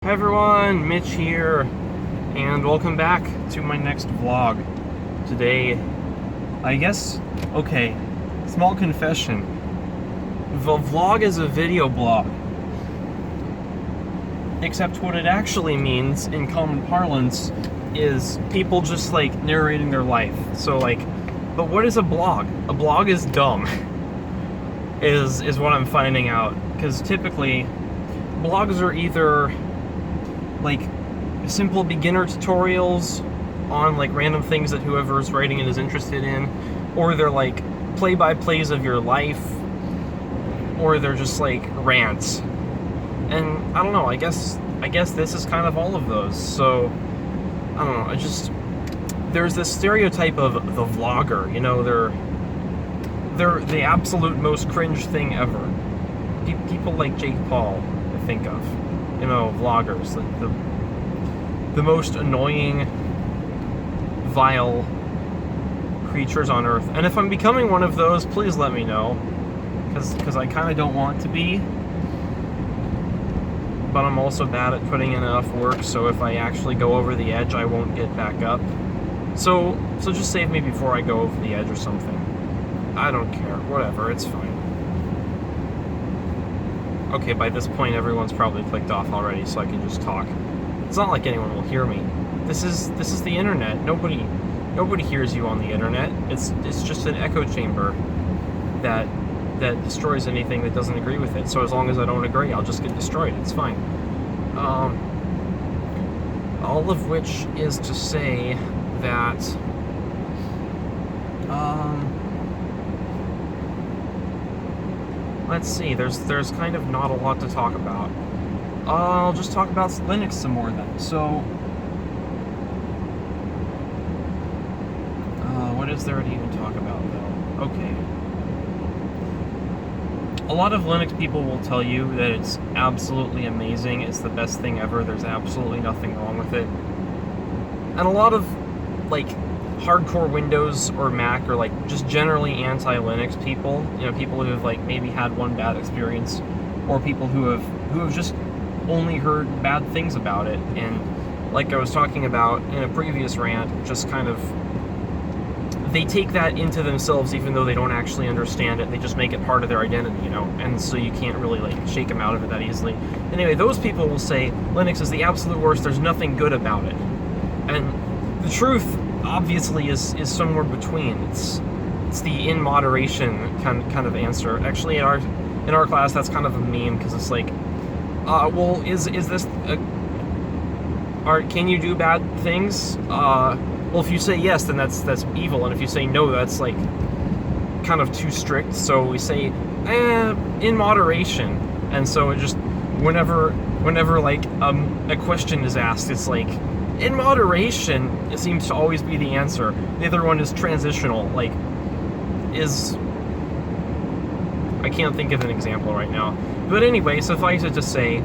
Hi everyone, Mitch here, and welcome back to my next vlog. Today, small confession. The vlog is a video blog. Except what it actually means, in common parlance, is people just narrating their life. But what is a blog? A blog is dumb, is what I'm finding out. Because typically, blogs are either simple beginner tutorials on random things that whoever's writing it is interested in, or they're play-by-plays of your life, or they're just rants. And I don't know, I guess this is kind of all of those. So I don't know, there's this stereotype of the vlogger, they're the absolute most cringe thing ever. People like Jake Paul, I think of, vloggers, the most annoying, vile creatures on earth. And if I'm becoming one of those, please let me know, because I kind of don't want to be, but I'm also bad at putting in enough work, so if I actually go over the edge, I won't get back up. So just save me before I go over the edge or something. I don't care, whatever, it's fine. Okay, by this point everyone's probably clicked off already, so I can just talk. It's not like anyone will hear me. This is the internet. Nobody hears you on the internet. It's just an echo chamber that destroys anything that doesn't agree with it. So as long as I don't agree, I'll just get destroyed. It's fine. All of which is to say that let's see, there's kind of not a lot to talk about. I'll just talk about Linux some more then. So, what is there to even talk about though? Okay. A lot of Linux people will tell you that it's absolutely amazing, it's the best thing ever, there's absolutely nothing wrong with it. And a lot of, hardcore Windows or Mac or, just generally anti-Linux people, people who have, maybe had one bad experience, or people who have just only heard bad things about it, and like I was talking about in a previous rant, just kind of, they take that into themselves even though they don't actually understand it. They just make it part of their identity, and so you can't really shake them out of it that easily. Anyway, those people will say Linux is the absolute worst, there's nothing good about it. And the truth obviously is somewhere between. It's the in moderation kind of answer. Actually, in our class, that's kind of a meme, because it's well, is this can you do bad things? Well, if you say yes, then that's evil, and if you say no, that's kind of too strict. So we say in moderation, and so it just whenever a question is asked, it's in moderation. It seems to always be the answer. The other one is transitional. I can't think of an example right now. But anyway, suffice it to say,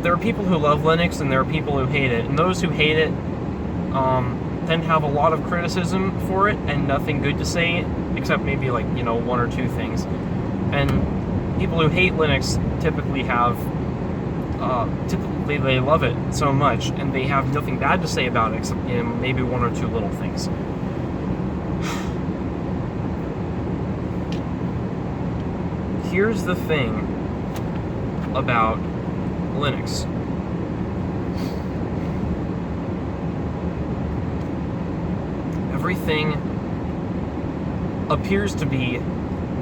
there are people who love Linux and there are people who hate it. And those who hate it tend to have a lot of criticism for it and nothing good to say, except maybe one or two things. And people who hate Linux typically they love it so much, and they have nothing bad to say about it except maybe one or two little things. Here's the thing about Linux. Everything appears to be,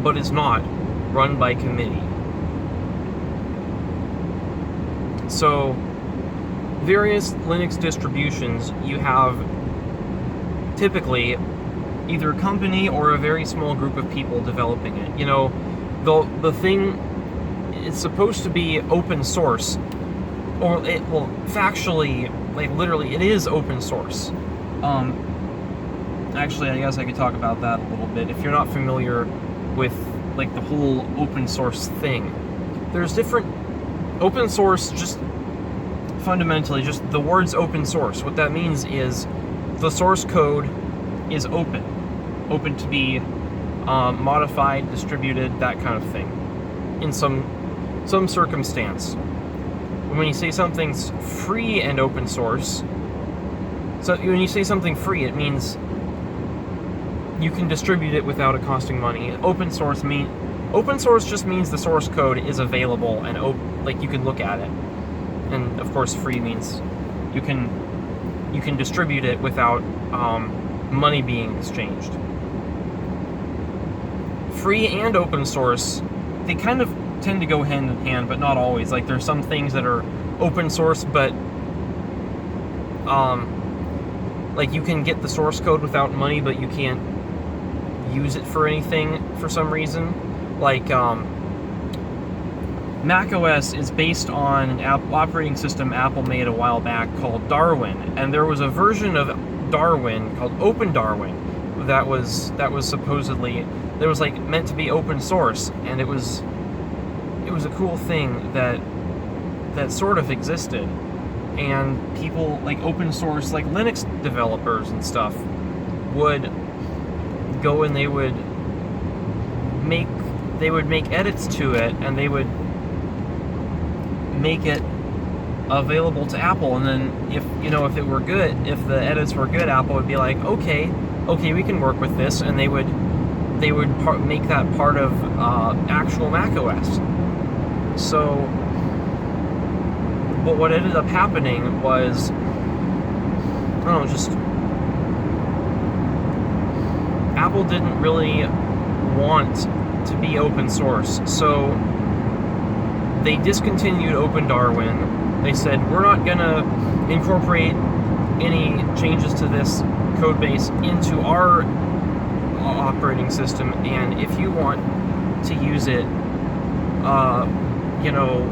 but is not, run by committee. So, various Linux distributions, you have typically either a company or a very small group of people developing it. The thing, it's supposed to be open source, or factually, literally, it is open source. Actually, I guess I could talk about that a little bit. If you're not familiar with the whole open source thing, there's different open source. Just fundamentally, just the words open source, what that means is the source code is open to be modified, distributed, that kind of thing, in some circumstance. when you say something's free and open source, so when you say something free, it means you can distribute it without it costing money. Open source just means the source code is available and you can look at it. And of course, free means you can distribute it without money being exchanged. Free and open source, they kind of tend to go hand in hand, but not always. Like, there's some things that are open source, but like, you can get the source code without money, but you can't use it for anything for some reason. Like, macOS is based on an operating system Apple made a while back called Darwin, and there was a version of Darwin called Open Darwin that was supposedly, that was like meant to be open source, and it was a cool thing that sort of existed, and people like open source, like Linux developers and stuff, would go and they would make edits to it, and they would make it available to Apple, and then if it were good, if the edits were good, Apple would be like, okay, we can work with this, and they would make that part of actual macOS. So, but what ended up happening was, I don't know, just Apple didn't really want to be open source, so they discontinued Open Darwin. They said, we're not gonna incorporate any changes to this code base into our operating system, and if you want to use it,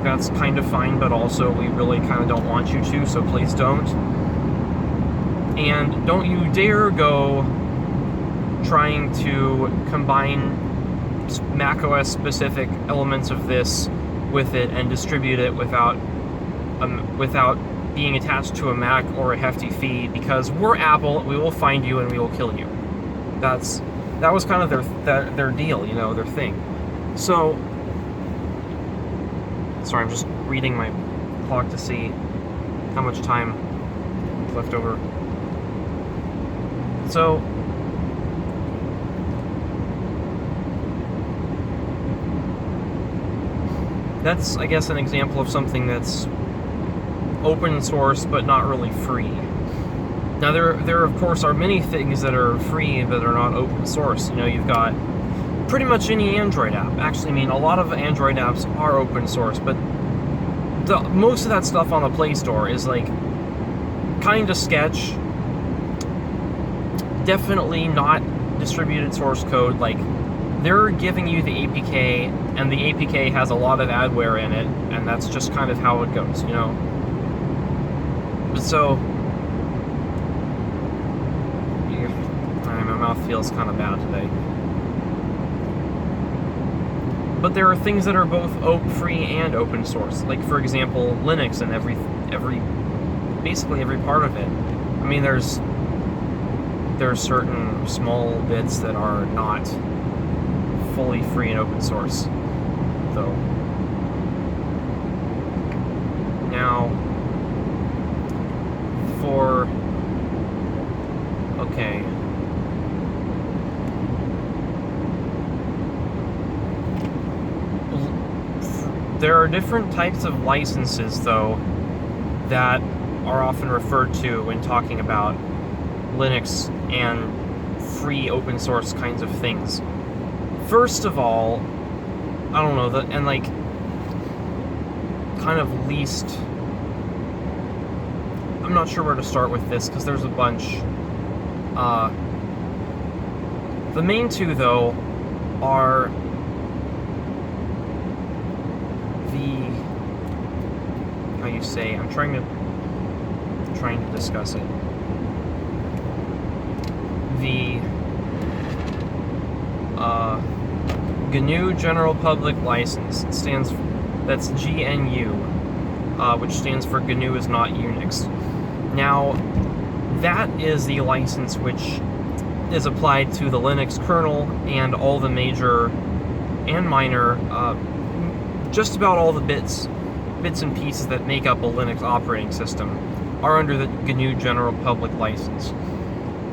that's kind of fine, but also we really kind of don't want you to, so please don't. And don't you dare go trying to combine macOS specific elements of this with it and distribute it without being attached to a Mac or a hefty fee, because we're Apple, we will find you and we will kill you. That was kind of their deal, their thing. So, sorry, I'm just reading my clock to see how much time is left over. So, that's, I guess, an example of something that's open source but not really free. Now, there of course are many things that are free that are not open source. You've got pretty much any Android app. Actually, a lot of Android apps are open source, but most of that stuff on the Play Store is like kind of sketch. Definitely not distributed source code. Like, they're giving you the APK, and the APK has a lot of adware in it, and that's just kind of how it goes, So, my mouth feels kind of bad today. But there are things that are both free and open source. Like, for example, Linux and basically every part of it. There's certain small bits that are not fully free and open source, though. Now, there are different types of licenses, though, that are often referred to when talking about Linux and free open source kinds of things. First of all, I don't know, I'm not sure where to start with this, because there's a bunch. The main two, though, are I'm trying to discuss it. The GNU General Public License that's GNU, which stands for GNU is not Unix. Now, that is the license which is applied to the Linux kernel and all the major and minor, just about all the bits bits and pieces that make up a Linux operating system are under the GNU General Public License.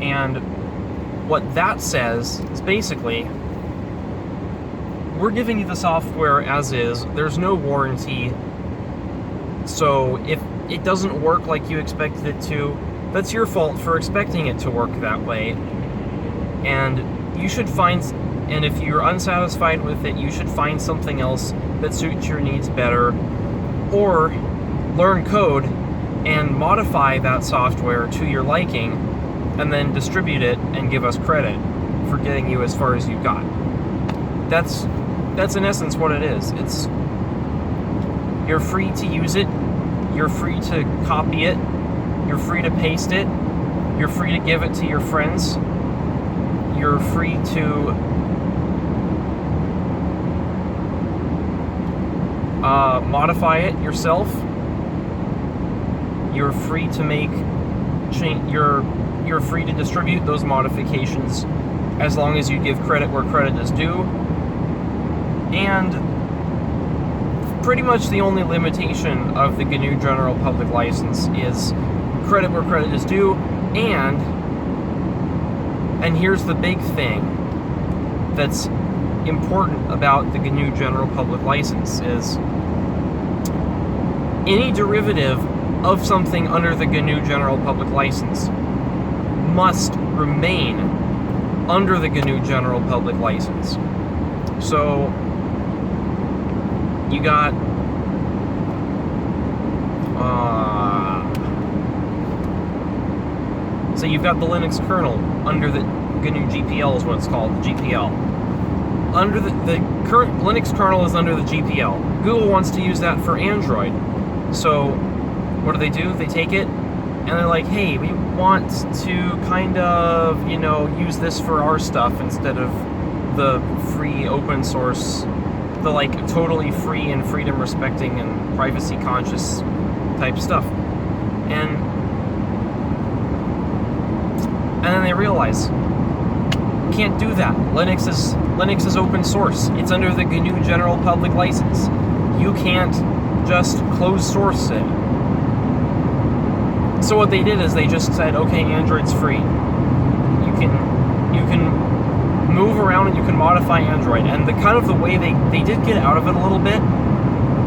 And what that says is basically, we're giving you the software as is, there's no warranty, so if it doesn't work like you expected it to, that's your fault for expecting it to work that way. And you should find, and if you're unsatisfied with it, you should find something else that suits your needs better, or learn code and modify that software to your liking, and then distribute it and give us credit for getting you as far as you got. That's in essence what it is. It's, you're free to use it, you're free to copy it, you're free to paste it, you're free to give it to your friends, you're free to modify it yourself, you're free to make you're free to distribute those modifications as long as you give credit where credit is due. And pretty much the only limitation of the GNU General Public License is credit where credit is due, and here's the big thing that's important about the GNU General Public License is any derivative of something under the GNU General Public License must remain under the GNU General Public License. So you got so you've got the Linux kernel under the GNU GPL is what it's called, the GPL. Under the current Linux kernel is under the GPL. Google wants to use that for Android. So what do? They take it and they're like, hey, we want to kind of, use this for our stuff instead of the free open source, the like totally free and freedom respecting and privacy conscious type stuff. And then they realize, can't do that. Linux is open source. It's under the GNU General Public License. You can't just close source it. So what they did is they just said, okay, Android's free. You can move around and you can modify Android. And the way they did get out of it a little bit,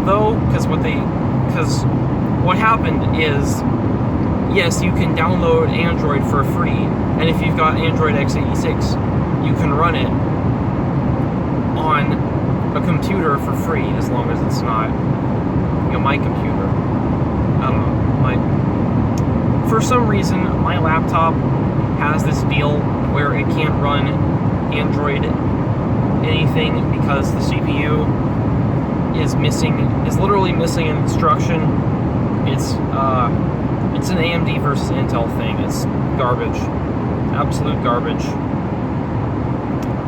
though, because what happened is, yes, you can download Android for free, and if you've got Android x86, you can run it on a computer for free, as long as it's not, my computer. I don't know. For some reason, my laptop has this deal where it can't run Android anything because the CPU is literally missing an instruction. It's an AMD versus Intel thing. It's garbage. Absolute garbage.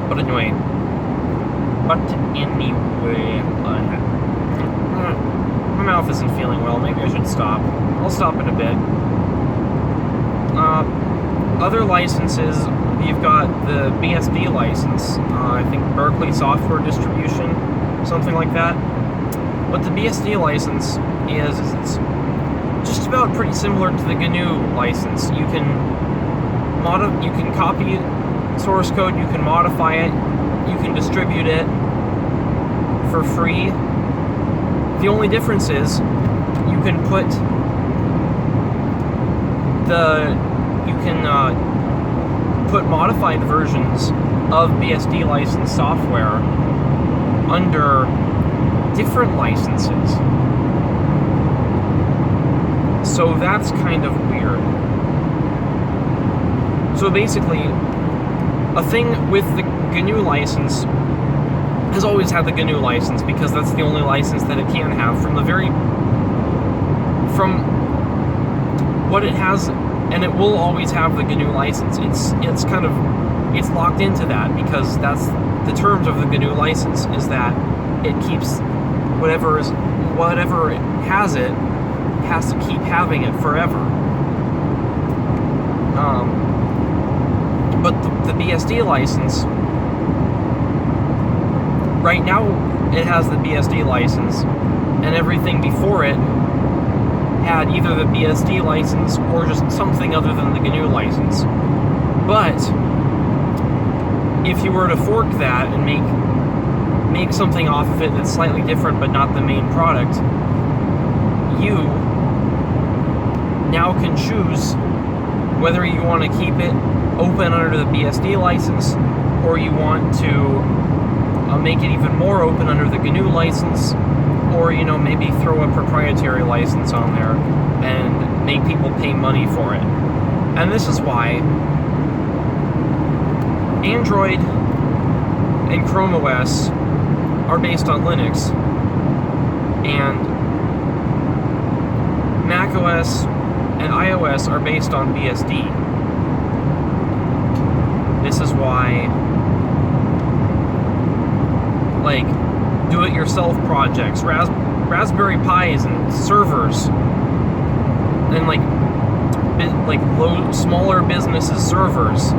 But anyway, my mouth isn't feeling well. Maybe I should stop. I'll stop in a bit. Other licenses, you've got the BSD license. I think Berkeley Software Distribution, something like that. What the BSD license is it's just about pretty similar to the GNU license. You can copy source code, you can modify it, you can distribute it for free. The only difference is you can put modified versions of BSD licensed software under different licenses. So that's kind of weird. So basically, a thing with the GNU license has always had the GNU license because that's the only license that it can have from what it has, and it will always have the GNU license. It's locked into that because that's the terms of the GNU license, is that it keeps whatever has it has to keep having it forever. But the BSD license right now it has the BSD license, and everything before it had either the BSD license or just something other than the GNU license. But if you were to fork that and make something off of it that's slightly different but not the main product, you now can choose whether you want to keep it open under the BSD license or you want to make it even more open under the GNU license, or maybe throw a proprietary license on there and make people pay money for it. And this is why Android and Chrome OS are based on Linux, and Mac OS and iOS are based on BSD. This is why, like, do-it-yourself projects, Raspberry Pis and servers, and smaller businesses' servers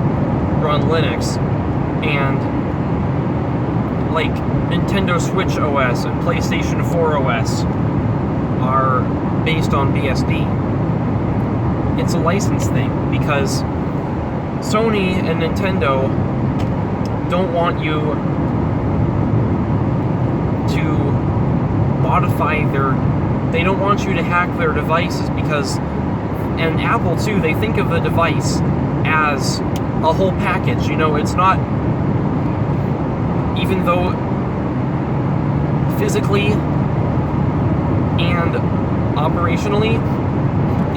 run Linux, and like Nintendo Switch OS and PlayStation 4 OS are based on BSD. It's a license thing because Sony and Nintendo don't want you to modify they don't want you to hack their devices because, and Apple too, they think of the device as a whole package. It's not, even though physically and operationally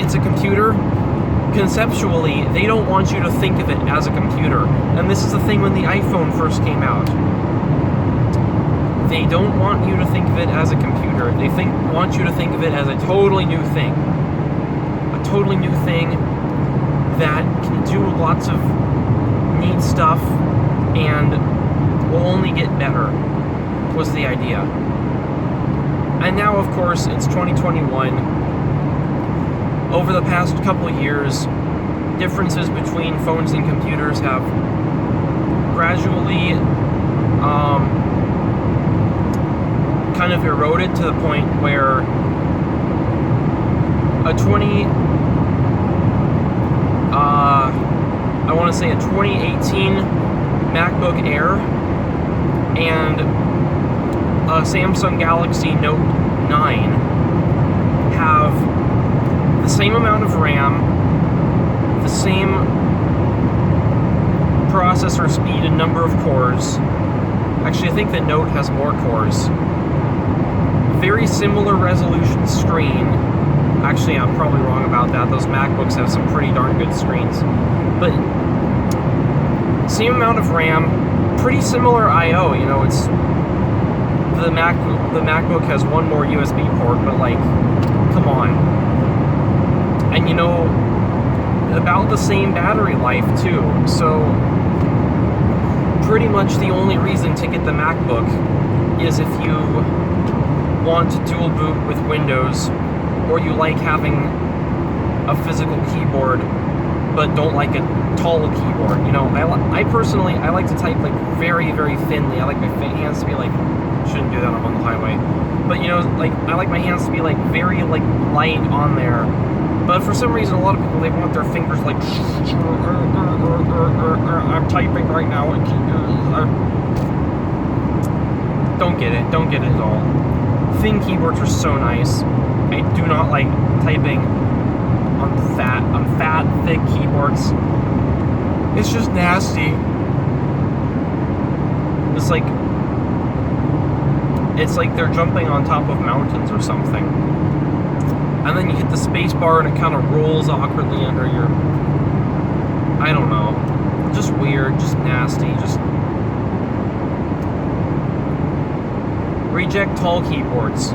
it's a computer, conceptually they don't want you to think of it as a computer. And this is the thing when the iPhone first came out. They don't want you to think of it as a computer. They want you to think of it as a totally new thing. A totally new thing that can do lots of neat stuff and will only get better, was the idea. And now, of course, it's 2021. Over the past couple of years, differences between phones and computers have gradually kind of eroded to the point where a 2018 MacBook Air and a Samsung Galaxy Note 9 have the same amount of RAM, the same processor speed and number of cores. Actually, I think the Note has more cores. Very similar resolution screen. Actually, I'm probably wrong about that. Those MacBooks have some pretty darn good screens. But same amount of RAM, pretty similar I/O. It's the MacBook has one more USB port, but come on. And about the same battery life too. So pretty much the only reason to get the MacBook is if you want to dual boot with Windows, or you like having a physical keyboard but don't like a tall keyboard. I personally like to type very, very thinly. I like my hands to be shouldn't do that, I'm on the highway. But I like my hands to be very light on there. But for some reason, a lot of people, they want their fingers I'm typing right now. Don't get it at all. Thin keyboards are so nice. I do not like typing on fat, thick keyboards. It's just nasty. It's like they're jumping on top of mountains or something. And then you hit the space bar and it kind of rolls awkwardly under your... I don't know. Just weird, just nasty, just... Reject tall keyboards.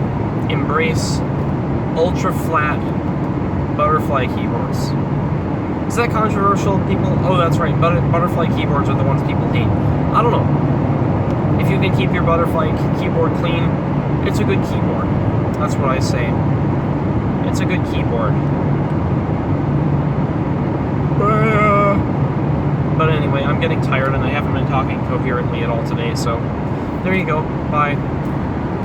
Embrace ultra-flat butterfly keyboards. Is that controversial, people? Oh, that's right. Butterfly keyboards are the ones people hate. I don't know. If you can keep your butterfly keyboard clean, it's a good keyboard. That's what I say. It's a good keyboard. But anyway, I'm getting tired and I haven't been talking coherently at all today, so there you go. Bye.